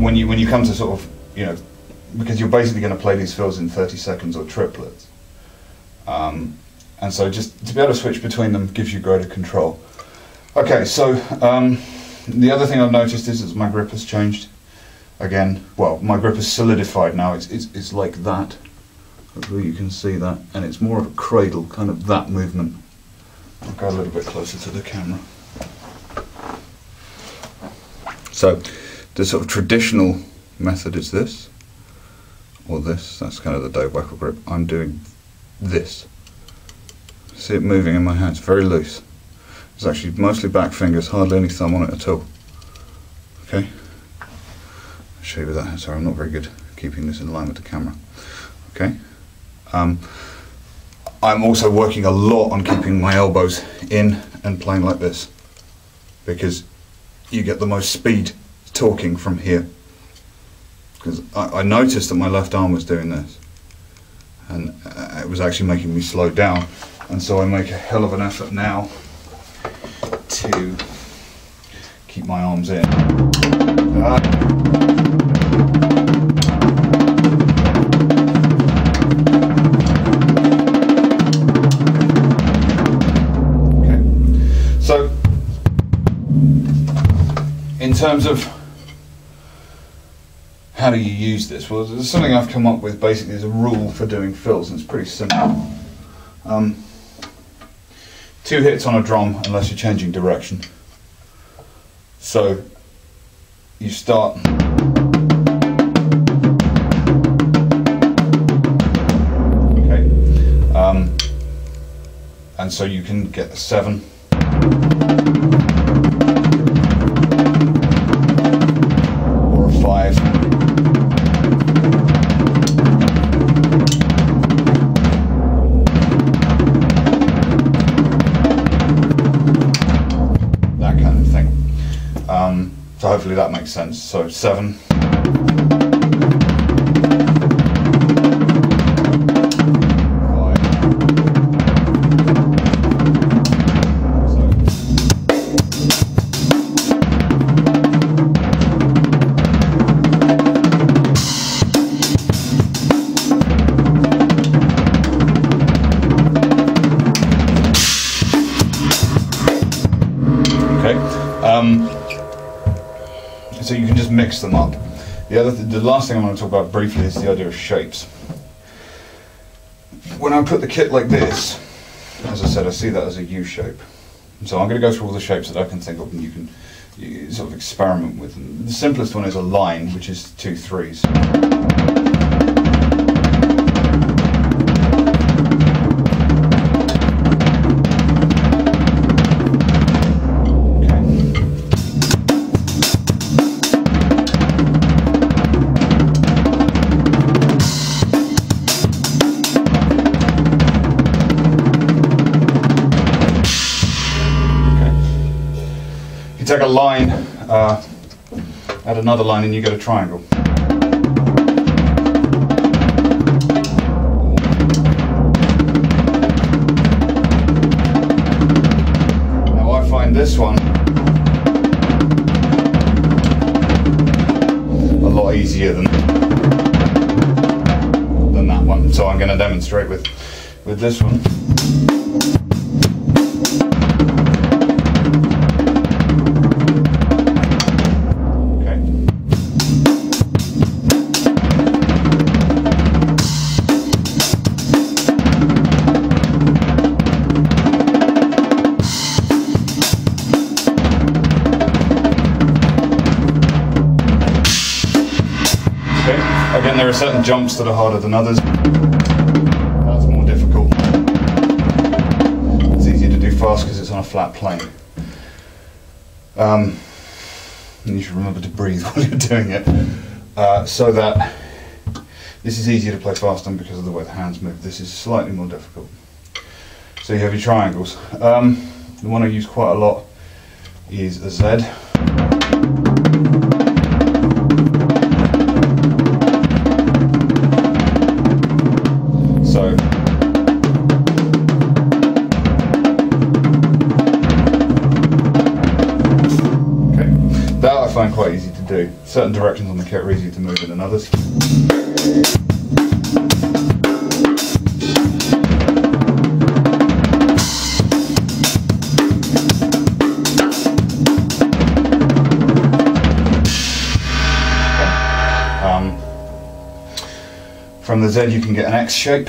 when you come to sort of, you know, because you're basically going to play these fills in 30 seconds or triplets, and so just to be able to switch between them gives you greater control. Okay, so the other thing I've noticed is my grip has changed again. Well, my grip is solidified now. It's like that. Hopefully you can see that, and it's more of a cradle, kind of that movement. I'll go a little bit closer to the camera. So the sort of traditional method is this, or this. That's kind of the Dave Weckl grip. I'm doing this. See it moving in my hands, very loose. It's actually mostly back fingers, hardly any thumb on it at all. Okay, I'll show you with that. Sorry, I'm not very good at keeping this in line with the camera. Okay, I'm also working a lot on keeping my elbows in and playing like this, because you get the most speed talking from here. Because I noticed that my left arm was doing this, and it was actually making me slow down, and so I make a hell of an effort now to keep my arms in. Okay, so in terms of how do you use this? Well, there's something I've come up with basically as a rule for doing fills, and it's pretty simple. 2 hits on a drum unless you're changing direction. So you start okay, and so you can get a 7. Or a 5. So hopefully that makes sense. So 7. 5. So. Okay. So you can just mix them up. The last thing I want to talk about briefly is the idea of shapes. When I put the kit like this, as I said, I see that as a U shape. So I'm going to go through all the shapes that I can think of, and you can sort of experiment with them. The simplest one is a line, which is 2 3s. Take a line, add another line, and you get a triangle. Now I find this one a lot easier than that one, so I'm going to demonstrate with this one. Again, there are certain jumps that are harder than others. That's more difficult. It's easier to do fast because it's on a flat plane. And you should remember to breathe while you're doing it. So that this is easier to play fast on because of the way the hands move. This is slightly more difficult. So you have your triangles. The one I use quite a lot is a Z. That I find quite easy to do. Certain directions on the kit are easier to move in than others. From the Z you can get an X shape.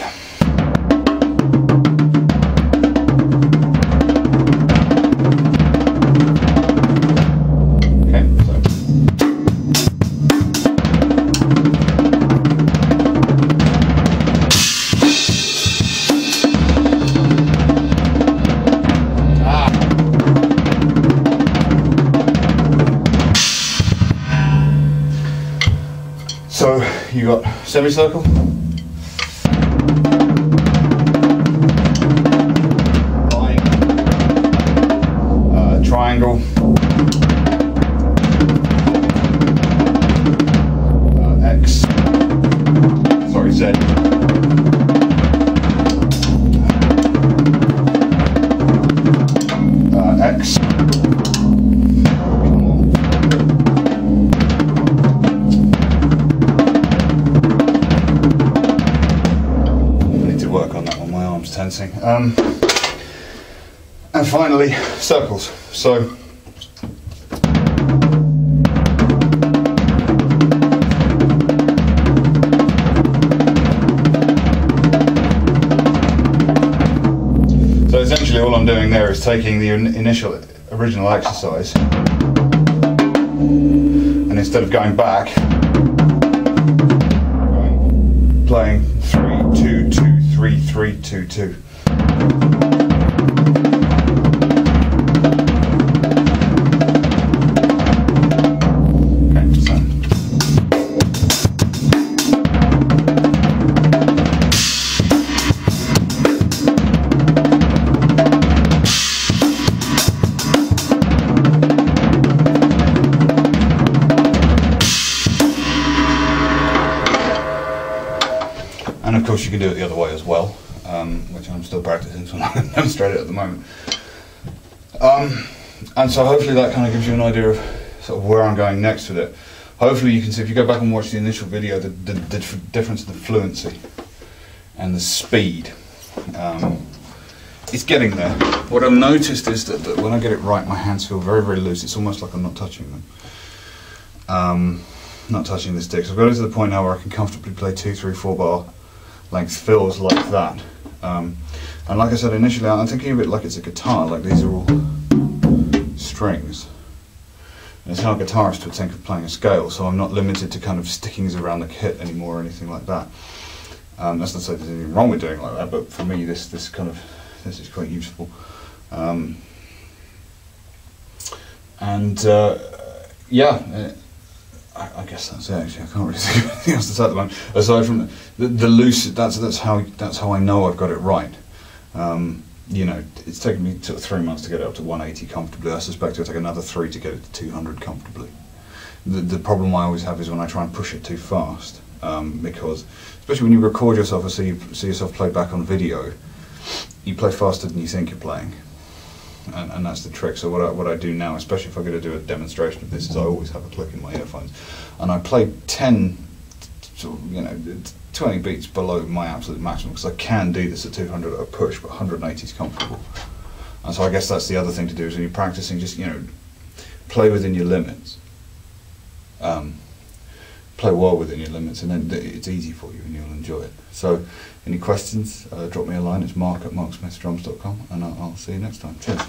So you got semicircle, line, triangle, X, sorry, Z, X. Work on that one, my arm's tensing. And finally, circles. So essentially all I'm doing there is taking the original exercise, and instead of going back, playing 3, 2, 2, 3, 3, 2, 2. Okay, so. And of course you can do it the other way as well, which I'm still practicing, so I'm not going to demonstrate it at the moment. And so hopefully that kind of gives you an idea of sort of where I'm going next with it. Hopefully you can see, if you go back and watch the initial video, the difference in the fluency and the speed. It's getting there. What I've noticed is that when I get it right, my hands feel very, very loose. It's almost like I'm not touching them. Not touching the sticks. I've got it to the point now where I can comfortably play 2, 3, 4 bar length fills like that. And like I said initially, I'm thinking of it like it's a guitar, like these are all strings. And it's how guitarists would think of playing a scale, so I'm not limited to kind of stickings around the kit anymore or anything like that. That's not to say there's anything wrong with doing like that, but for me this is quite useful. Yeah. I guess that's it. Actually, I can't really think of anything else to say at the moment. Aside from the loose, that's how I know I've got it right. You know, it's taken me sort of 3 months to get it up to 180 comfortably. I suspect it'll take another 3 to get it to 200 comfortably. The problem I always have is when I try and push it too fast, because especially when you record yourself or see yourself play back on video, you play faster than you think you're playing. And that's the trick. So what I do now, especially if I'm going to do a demonstration of this, is I always have a click in my earphones, and I play 10, 20 beats below my absolute maximum, because I can do this at 200 at a push, but 180 is comfortable. And so I guess that's the other thing to do, is when you're practicing, just play within your limits. Play well within your limits, and then it's easy for you and you'll enjoy it. So any questions, drop me a line. It's mark@marksmithsdrums.com, and I'll see you next time. Cheers.